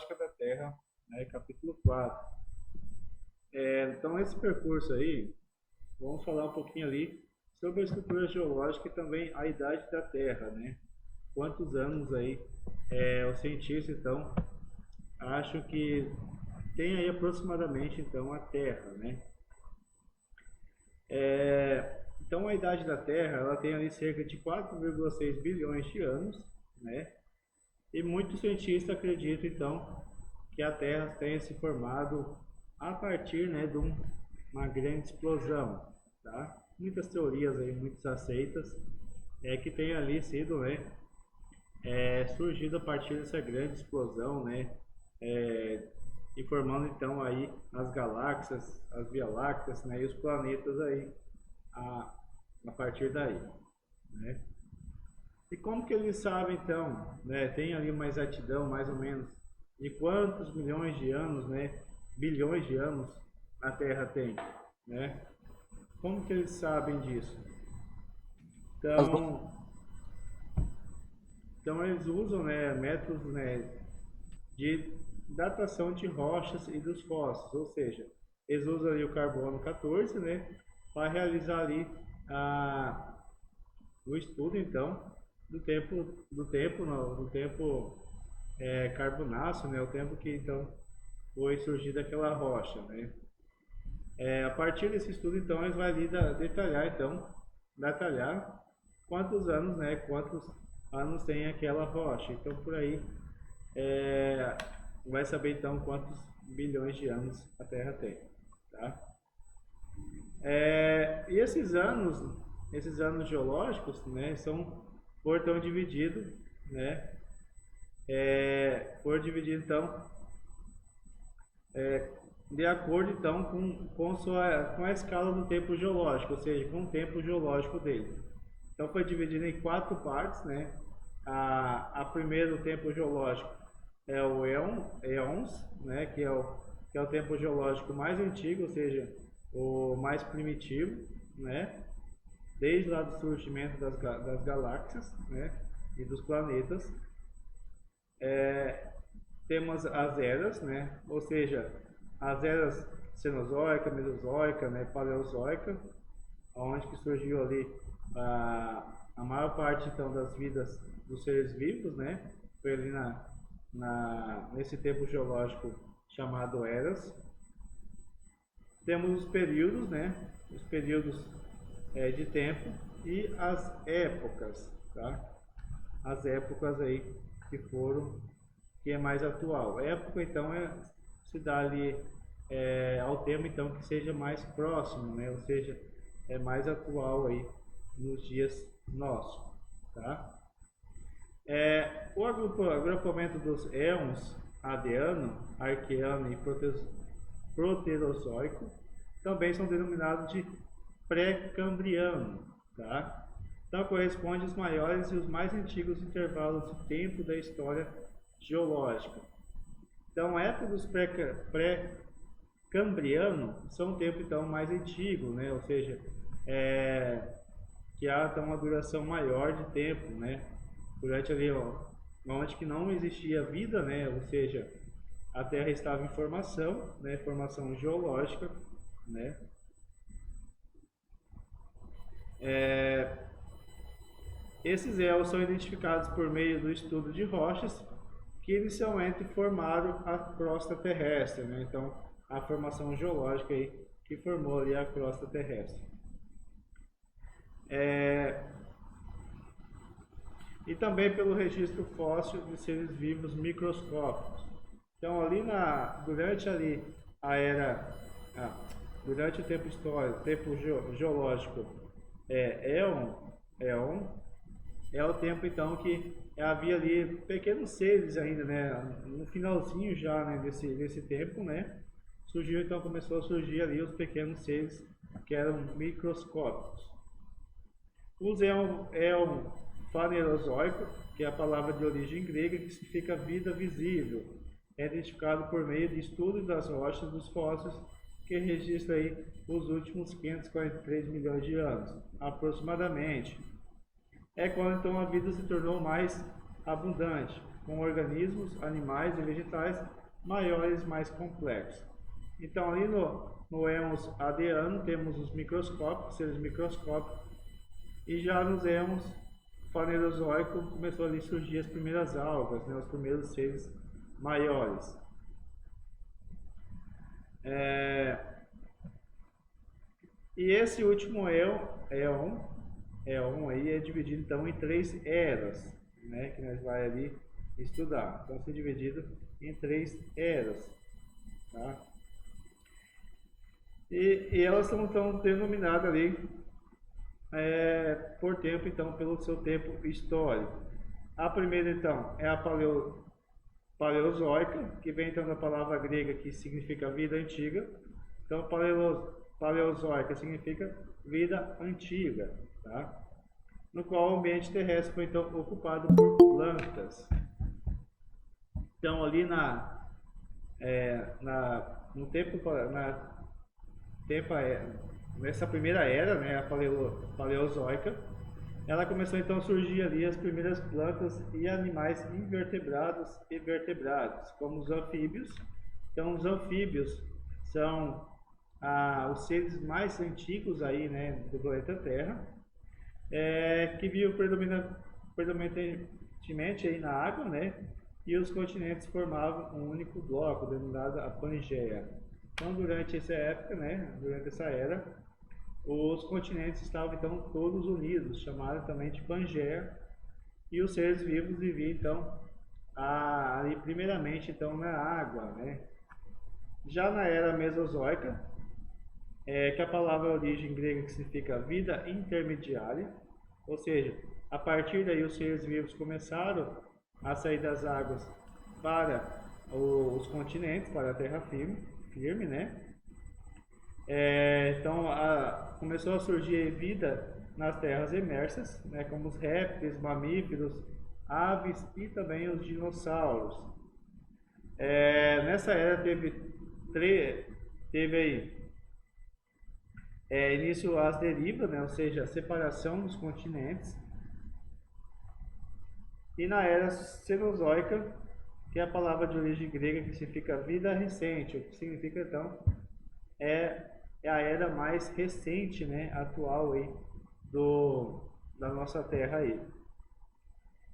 geológica da Terra, né, capítulo 4. Então, esse percurso aí, vamos falar um pouquinho ali sobre a estrutura geológica e também a idade da Terra, né? Quantos anos aí os cientistas, então, acham que tem aí aproximadamente, então, a Terra, né? Então, a idade da Terra, ela tem ali cerca de 4,6 bilhões de anos, né? E muitos cientistas acreditam, então, que a Terra tenha se formado a partir, né, de uma grande explosão, tá? Muitas teorias aí, muitas aceitas, que tem ali sido, né, surgido a partir dessa grande explosão, né, e formando então aí as galáxias, as Via Lácteas, né, e os planetas aí a partir daí, né? E como que eles sabem então, né, tem ali uma exatidão mais ou menos de quantos milhões de anos, né, bilhões de anos a Terra tem, né? Como que eles sabem disso? As no- Então, então eles usam, né, métodos, né, de datação de rochas e dos fósseis, ou seja, eles usam ali o carbono 14, né, para realizar ali o estudo então do tempo carbonáceo, né, o tempo que então foi surgida aquela rocha, né. A partir desse estudo então eles vão ali detalhar quantos anos, né, quantos anos tem aquela rocha. Então por aí é, vai saber então quantos bilhões de anos a Terra tem, tá? E esses anos geológicos, né, foram divididos, né, foram divididos então de acordo então com a escala do tempo geológico, ou seja, com o tempo geológico dele. Então foi dividido em quatro partes, né? A primeiro tempo geológico é o Eons, né? Que é o tempo geológico mais antigo, ou seja, o mais primitivo, né? Desde lá do surgimento das galáxias, né? E dos planetas. Temos as eras, né? Ou seja, as eras cenozoica, mesozoica, né? Paleozoica, onde que surgiu ali a maior parte então das vidas dos seres vivos, né? Foi ali nesse tempo geológico chamado eras. Temos os períodos, né? Os períodos de tempo e as épocas, tá? As épocas aí que é mais atual. A época então se dá ali ao tema então que seja mais próximo, né? Ou seja, é mais atual aí nos dias nossos, tá? O agrupamento dos éons, Adeano, Arqueano e Proterozoico, também são denominados de pré-cambriano, tá? Então corresponde aos maiores e os mais antigos intervalos de tempo da história geológica. Então, a época dos pré-cambriano são um tempo então mais antigo, né? Ou seja, que há então uma duração maior de tempo, né? Durante ali, onde que não existia vida, né? Ou seja, a Terra estava em formação, né? Formação geológica, né? Esses elos são identificados por meio do estudo de rochas que inicialmente formaram a crosta terrestre, né? Então, a formação geológica aí que formou ali a crosta terrestre. E também pelo registro fóssil de seres vivos microscópicos. Então, durante ali a era, durante o tempo histórico, tempo geológico, Éon, é o tempo então que havia ali pequenos seres ainda, né? No finalzinho já, né, desse tempo, né? Começou a surgir ali os pequenos seres que eram microscópicos. Os Éon fanerozoico, que é a palavra de origem grega que significa vida visível, é identificado por meio de estudos das rochas dos fósseis que registra aí os últimos 543 milhões de anos, aproximadamente. É quando então a vida se tornou mais abundante, com organismos, animais e vegetais maiores, mais complexos. Então ali no Eons Adeano temos os microscópicos, seres microscópicos, e já nos Eons Fanerozoico começou ali a surgir as primeiras algas, né, os primeiros seres maiores. E esse último Éon aí é dividido então em 3 eras, né, que nós vai ali estudar. Então, é dividido em 3 eras, tá? E elas são então denominadas ali por tempo, então, pelo seu tempo histórico. A primeira, então, é a Paleozoica, que vem então da palavra grega que significa vida antiga. Então, Paleozoica significa vida antiga, tá? No qual o ambiente terrestre foi então ocupado por plantas. Então, ali nessa primeira era, né, a Paleozoica, ela começou então a surgir ali as primeiras plantas e animais invertebrados e vertebrados, como os anfíbios. Então, os anfíbios são os seres mais antigos aí, né, do planeta Terra, que viviam predominantemente aí na água, né, e os continentes formavam um único bloco, denominado a Pangeia. Então, durante essa época, né, durante essa era, os continentes estavam então todos unidos, chamados também de Pangeia, e os seres vivos viviam então ali primeiramente então na água, né? Já na era Mesozoica, que a palavra origem grega que significa vida intermediária, ou seja, a partir daí os seres vivos começaram a sair das águas para os continentes, para a terra firme, né? Então começou a surgir vida nas terras emersas, né, como os répteis, mamíferos, aves e também os dinossauros. Nessa era teve aí início às derivas, né, ou seja, a separação dos continentes. E na era Cenozoica, que é a palavra de origem grega que significa vida recente, o que significa então é a era mais recente, né, atual aí da nossa Terra aí,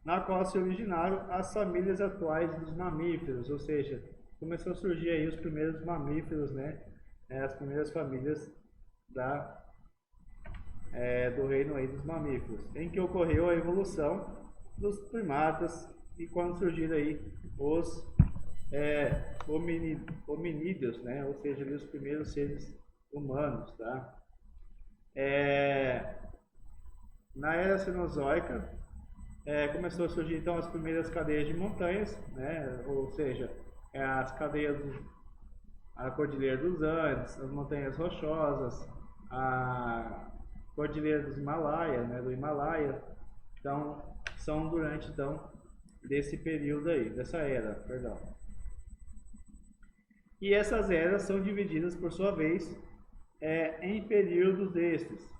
na qual se originaram as famílias atuais dos mamíferos, ou seja, começou a surgir aí os primeiros mamíferos, né, as primeiras famílias do reino aí dos mamíferos, em que ocorreu a evolução dos primatas e quando surgiram aí os hominídeos, né, ou seja, ali os primeiros seres humanos, tá? Na era Cenozoica começou a surgir então as primeiras cadeias de montanhas, né? Ou seja, as cadeias a Cordilheira dos Andes, as montanhas rochosas, a Cordilheira dos Himalaia, né? Do Himalaia. Então, são durante então desse período aí, dessa era, perdão. E essas eras são divididas por sua vez em períodos destes,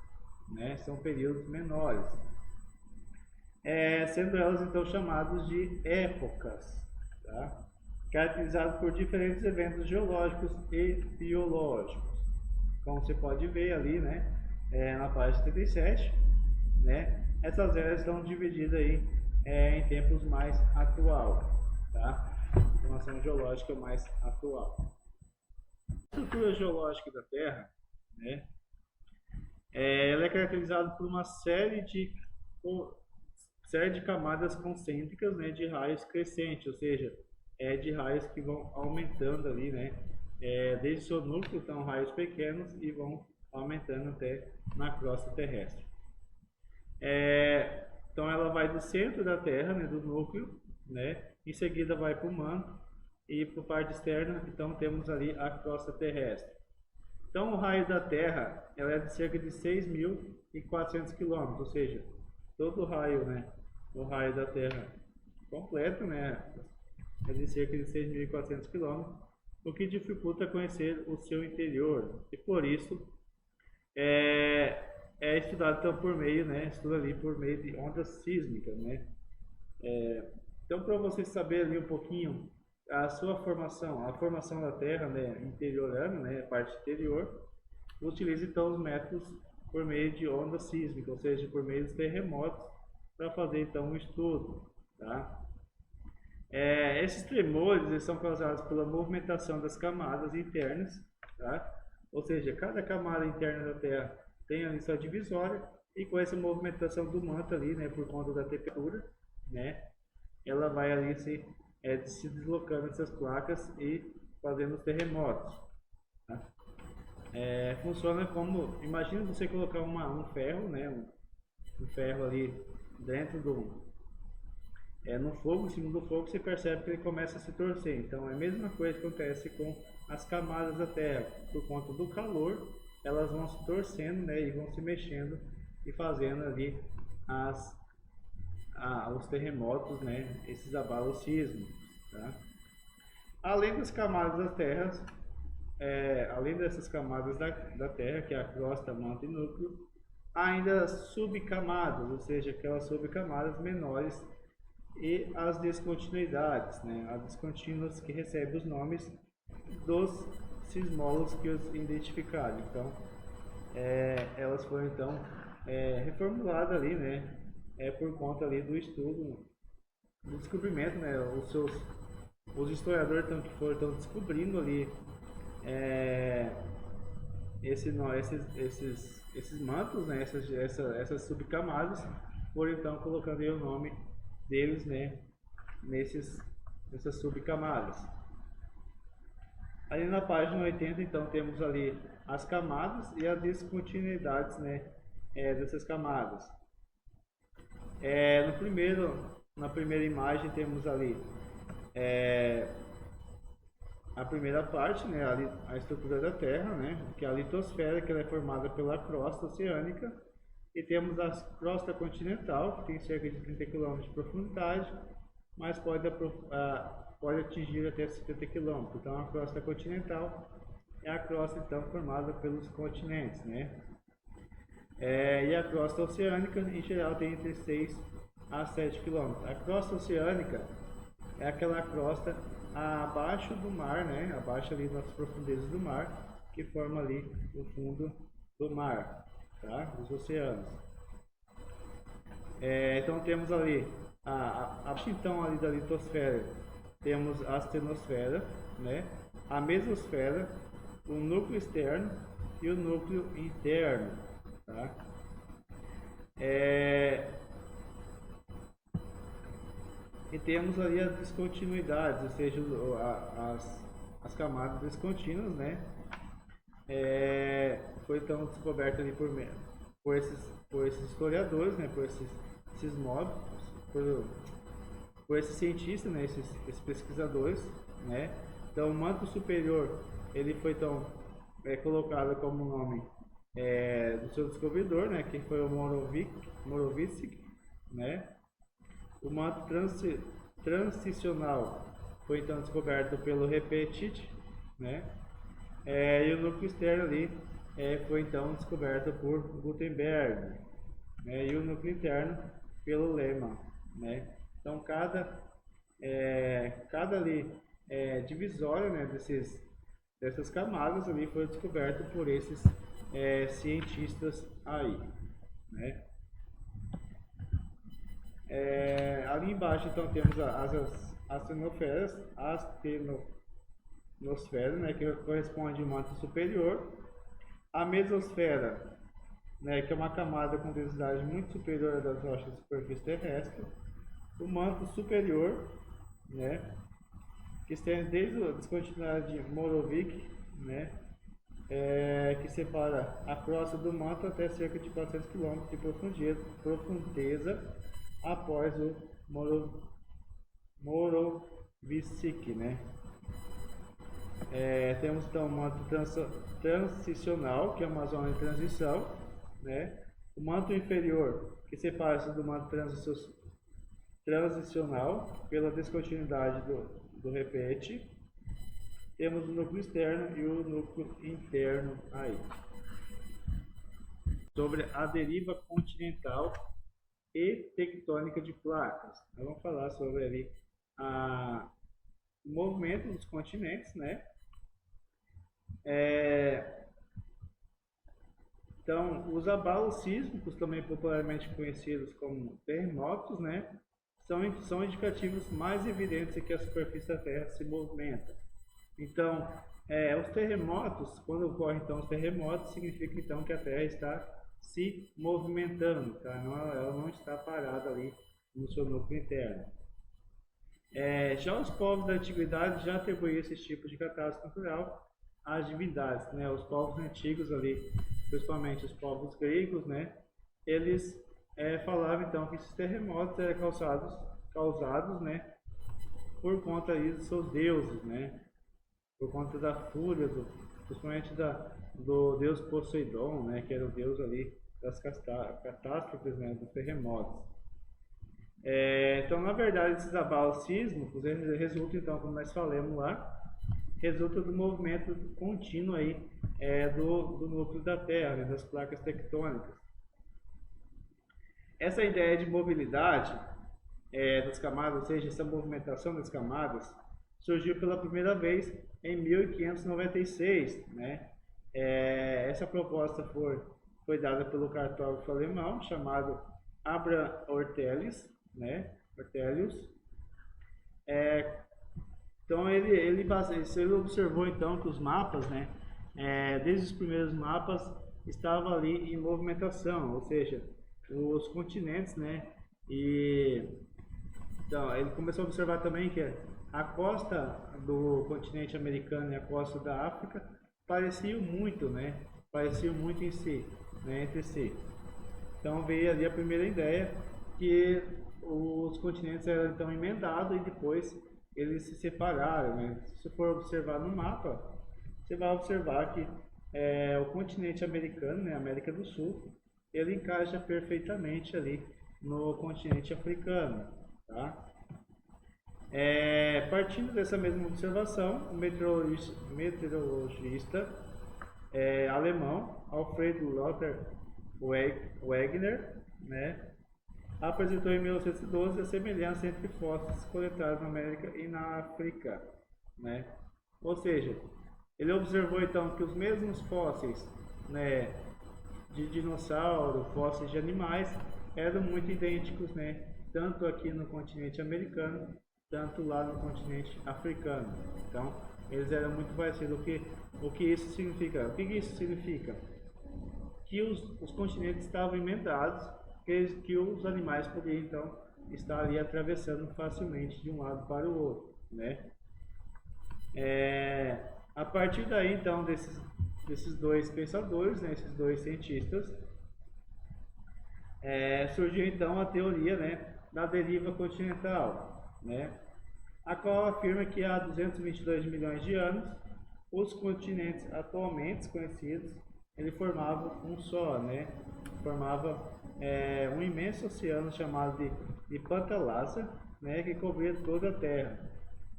né? São períodos menores, sendo elas então chamadas de épocas, tá? Caracterizadas por diferentes eventos geológicos e biológicos, como você pode ver ali, né? Na página 37, né? Essas eras estão divididas aí em tempos mais atual, tá? Formação geológica mais atual. A estrutura geológica da Terra, né? Ela é caracterizada por uma série de camadas concêntricas, né, de raios crescentes, ou seja, de raios que vão aumentando ali, né, desde o seu núcleo, então raios pequenos e vão aumentando até na crosta terrestre. Então ela vai do centro da Terra, né, do núcleo, né, em seguida vai para o manto e para a parte externa, então temos ali a crosta terrestre. Então o raio da Terra ela é de cerca de 6.400 km, ou seja, todo o raio, né, o raio da Terra completo, né, é de cerca de 6.400 km, o que dificulta conhecer o seu interior e por isso é estudado então por meio, né, estuda ali por meio de ondas sísmicas, né. Então para vocês saberem ali um pouquinho a formação da Terra, né, interiorana, né, a parte interior, utiliza então os métodos por meio de onda sísmica, ou seja, por meio dos terremotos, para fazer então um estudo, tá? Esses tremores eles são causados pela movimentação das camadas internas, tá? Ou seja, cada camada interna da Terra tem ali sua divisória e com essa movimentação do manto ali, né, por conta da temperatura, né, ela vai ali se deslocando essas placas e fazendo os terremotos. Tá? Funciona como, imagina você colocar um ferro, né, um ferro ali dentro no fogo, em cima do fogo, você percebe que ele começa a se torcer. Então, é a mesma coisa que acontece com as camadas da Terra. Por conta do calor, elas vão se torcendo, né, e vão se mexendo e fazendo ali os terremotos, né, esses abalos sísmicos. Tá? Além das camadas das terras, além dessas camadas da Terra, que é a crosta, manto e núcleo, há ainda subcamadas, ou seja, aquelas subcamadas menores e as descontinuidades, né? As descontínuas que recebem os nomes dos sismólogos que os identificaram. Então, elas foram então reformuladas ali, né? Por conta ali do estudo, do descobrimento, né? Os historiadores que foram descobrindo ali esses mantos, né? Essas subcamadas, foram então colocando aí o nome deles, né, nessas subcamadas. Ali na página 80, então, temos ali as camadas e as descontinuidades, né, dessas camadas. Na primeira imagem temos ali a primeira parte, né, a estrutura da Terra, né, que é a litosfera, que ela é formada pela crosta oceânica. E temos a crosta continental, que tem cerca de 30 km de profundidade, mas pode atingir até 70 km. Então, a crosta continental é a crosta então formada pelos continentes, né? E a crosta oceânica, em geral, tem entre 6 a 7 km. A crosta oceânica é aquela crosta abaixo do mar, né? Abaixo ali das profundezas do mar, que forma ali o fundo do mar. Tá? Dos oceanos. Então temos ali abaixo então ali da litosfera temos a astenosfera, né? A mesosfera, o núcleo externo e o núcleo interno. Tá? E temos ali as descontinuidades, ou seja, as camadas descontínuas, né? Foi então descoberto ali por esses historiadores, né, por esses sismólogos, por esses cientistas, né, esses pesquisadores, né. Então, o manto superior ele foi então colocado como nome do seu descobridor, né, que foi o Morovitsky, né. O manto transicional foi então descoberto pelo Repetit, né. E o núcleo externo ali foi então descoberto por Gutenberg, né? E o núcleo interno pelo Lehmann, né? Então cada ali divisória, né, dessas camadas ali foi descoberto por esses cientistas aí, né? Ali embaixo então temos as astenosferas, né, que corresponde ao manto superior, a mesosfera, né, que é uma camada com densidade muito superior à das rochas da superfície terrestre, o manto superior, né, que estende desde a descontinuidade de Morovik, né, que separa a crosta do manto até cerca de 400 km de profundeza após o Morovitsky, né. Temos então o manto transicional, que é uma zona de transição, né? O manto inferior, que separa-se do manto transicional pela descontinuidade do repete. Temos o núcleo externo e o núcleo interno aí. Sobre a deriva continental e tectônica de placas. Nós vamos falar sobre ali movimento dos continentes, né? Então, os abalos sísmicos, também popularmente conhecidos como terremotos, né? São indicativos mais evidentes de que a superfície da Terra se movimenta. Então, os terremotos, quando ocorrem então os terremotos, significa então que a Terra está se movimentando, tá? Ela não está parada ali no seu núcleo interno. Já os povos da antiguidade já atribuíam esse tipo de catástrofe natural às divindades, né? Os povos antigos ali, principalmente os povos gregos, né? Eles falavam então que esses terremotos eram causados, né? Por conta aí dos seus deuses, né? Por conta da fúria, principalmente do deus Poseidon, né? Que era o deus ali das catástrofes, né? Dos terremotos. Então, na verdade, esses abalos sísmicos resultam, então, como nós falamos lá, resulta do movimento contínuo aí, do núcleo da Terra, né, das placas tectônicas. Essa ideia de mobilidade das camadas, ou seja, essa movimentação das camadas, surgiu pela primeira vez em 1596. Né? Essa proposta foi dada pelo cartógrafo alemão chamado Abraham Ortelius, né? Então ele observou então que os mapas, né, desde os primeiros mapas, estavam ali em movimentação, ou seja, os continentes, né, e então ele começou a observar também que a costa do continente americano e a costa da África pareciam muito, né, em si, né, entre si. Então veio ali a primeira ideia que os continentes eram então emendados e depois eles se separaram, né? Se você for observar no mapa, você vai observar que o continente americano, né, América do Sul, ele encaixa perfeitamente ali no continente africano, tá? Partindo dessa mesma observação, o meteorologista alemão Alfred Lothar Wegener, né, apresentou em 1912 a semelhança entre fósseis coletados na América e na África, né? Ou seja, ele observou então que os mesmos fósseis, né, de dinossauro, fósseis de animais, eram muito idênticos, né, tanto aqui no continente americano, tanto lá no continente africano. Então, eles eram muito parecidos. O que isso significa? O que isso significa? Que os continentes estavam emendados, que os animais poderiam então estar ali atravessando facilmente de um lado para o outro, né? A partir daí então desses dois pensadores, né, esses dois cientistas, surgiu então a teoria, né, da deriva continental, né, a qual afirma que há 222 milhões de anos os continentes atualmente conhecidos ele formava um só, né? Formava um imenso oceano chamado de Pantalassa, né? Que cobria toda a Terra.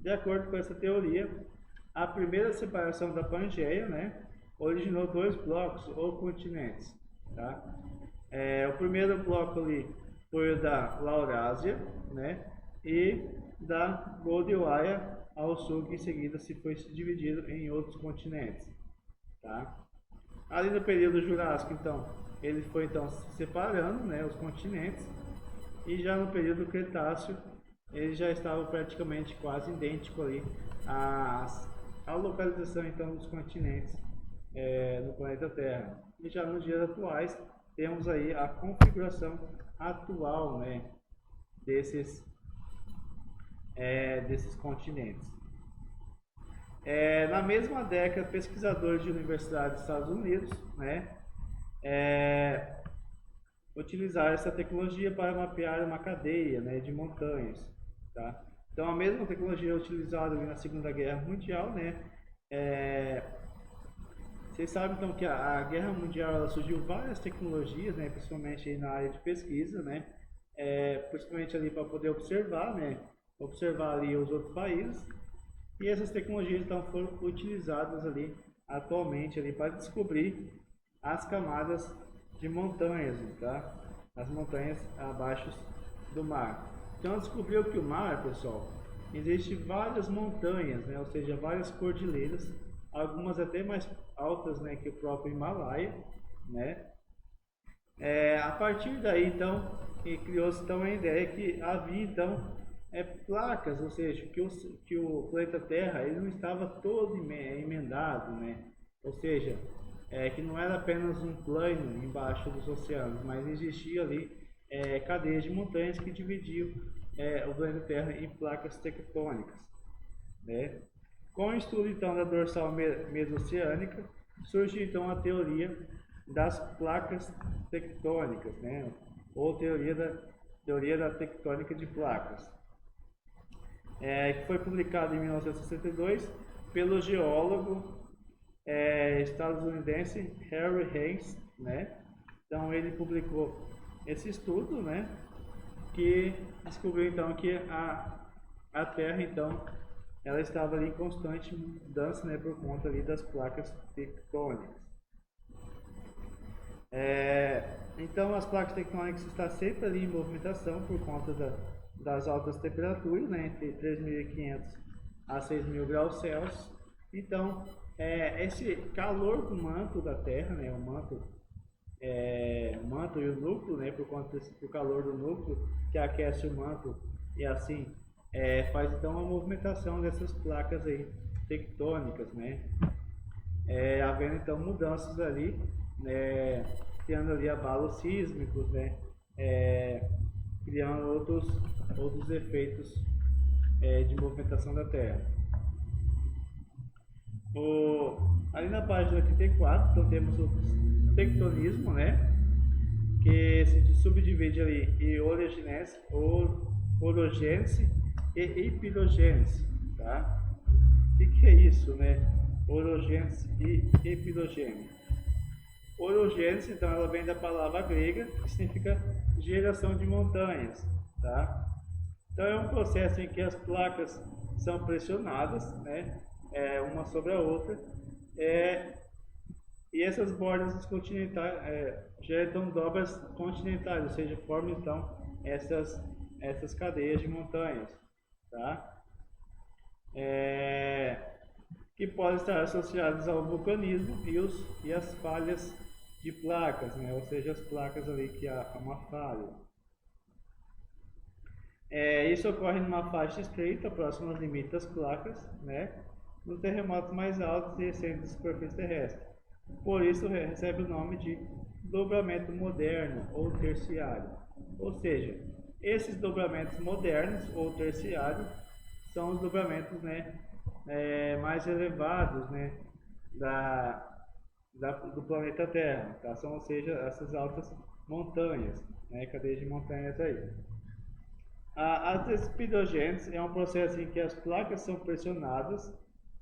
De acordo com essa teoria, a primeira separação da Pangeia, né, originou dois blocos ou continentes, tá? O primeiro bloco ali foi o da Laurásia, né? E da Gondwana ao sul, que em seguida se dividido em outros continentes, tá? Ali no período Jurássico, então, ele foi então se separando, né, os continentes, e já no período Cretáceo, ele já estava praticamente quase idêntico ali à localização então dos continentes no planeta Terra. E já nos dias atuais temos aí a configuração atual, né, desses continentes. Na mesma década, pesquisadores de universidades dos Estados Unidos, né, utilizaram essa tecnologia para mapear uma cadeia, né, de montanhas, tá? Então, a mesma tecnologia utilizada na Segunda Guerra Mundial, né, vocês sabem então que a Guerra Mundial ela surgiu várias tecnologias, né, principalmente aí na área de pesquisa, né, principalmente ali para poder observar, né, ali os outros países. E essas tecnologias então foram utilizadas ali atualmente ali para descobrir as camadas de montanhas, tá? As montanhas abaixo do mar. Então descobriu que o mar, pessoal, existem várias montanhas, né? Ou seja, várias cordilheiras, algumas até mais altas, né, que o próprio Himalaia, né? A partir daí, então, criou-se então a ideia que havia então placas, ou seja, que o planeta Terra ele não estava todo emendado, né? Ou seja, que não era apenas um plano embaixo dos oceanos, mas existia ali cadeias de montanhas que dividiam o planeta Terra em placas tectônicas, né? Com o estudo então da dorsal mesoceânica, surge então a teoria das placas tectônicas, né? Ou teoria da tectônica de placas, que foi publicado em 1962 pelo geólogo estadunidense Harry Hayes, né? Então ele publicou esse estudo, né? Que descobriu então que a Terra então ela estava ali em constante mudança, né? Por conta ali das placas tectônicas. Então as placas tectônicas estão sempre ali em movimentação por conta das altas temperaturas, né? Entre 3.500 a 6.000 graus Celsius. Então esse calor do manto da Terra, né, o manto e o núcleo, né, por conta do calor do núcleo que aquece o manto e assim faz então a movimentação dessas placas aí tectônicas, né, havendo então mudanças ali, né, criando ali abalos sísmicos, né, criando outros efeitos de movimentação da Terra. Ali na página 34, então temos o tectonismo, né? Que se subdivide ali em orogênese e epilogênese, tá? O que é isso, né? Orogênese e epilogênese. Orogênese, então, ela vem da palavra grega que significa geração de montanhas, tá? Então é um processo em que as placas são pressionadas, né? Uma sobre a outra, e essas bordas continentais geram dobras continentais, ou seja, formam então essas cadeias de montanhas, tá? Que podem estar associadas ao vulcanismo e as falhas de placas, né? Ou seja, as placas ali que há uma falha. Isso ocorre numa faixa estreita, próxima aos limites das placas, né? Nos terremotos mais altos e recentes da superfície terrestre. Por isso recebe o nome de dobramento moderno ou terciário. Ou seja, esses dobramentos modernos ou terciários são os dobramentos, né, mais elevados, né, do planeta Terra, tá? Ou seja, essas altas montanhas, né, cadeias de montanhas aí. As espidogêneses é um processo em que as placas são pressionadas,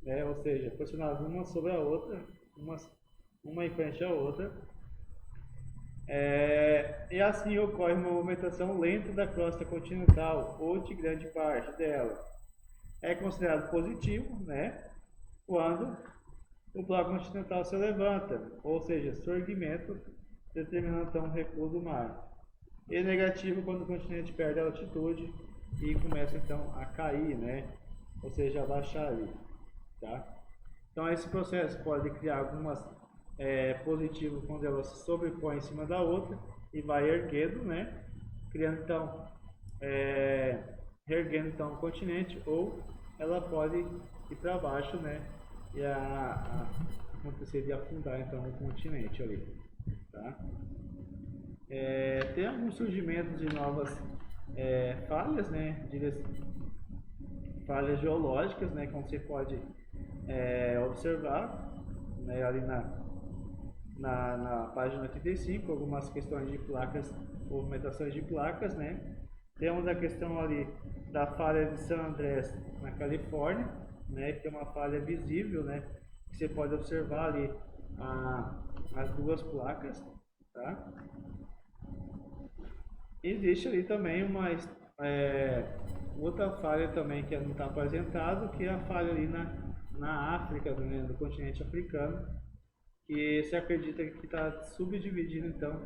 né, ou seja, pressionadas uma sobre a outra, uma em frente à outra, e assim ocorre uma movimentação lenta da crosta continental ou de grande parte dela. É considerado positivo, né, quando o bloco continental se levanta, ou seja, surgimento, determinando então o recuo do mar. E negativo quando o continente perde a altitude e começa então a cair, né, ou seja, a baixar ali. Tá? Então esse processo pode criar algumas positivas quando ela se sobrepõe em cima da outra e vai erguendo, né? Criando então erguendo então o continente, ou ela pode ir para baixo, né? E acontecer de afundar então o continente ali, tá? Tem alguns surgimentos de novas falhas, né? Falhas geológicas, né? Como você pode observar, né, ali na página 85, algumas questões de placas, movimentações de placas, né? Temos a questão ali da falha de San Andrés na Califórnia, né, que é uma falha visível, né, que você pode observar ali as duas placas, tá? Existe ali também uma outra falha também que não está apresentado, que é a falha ali na África, né, no continente africano, que se acredita que está subdividindo então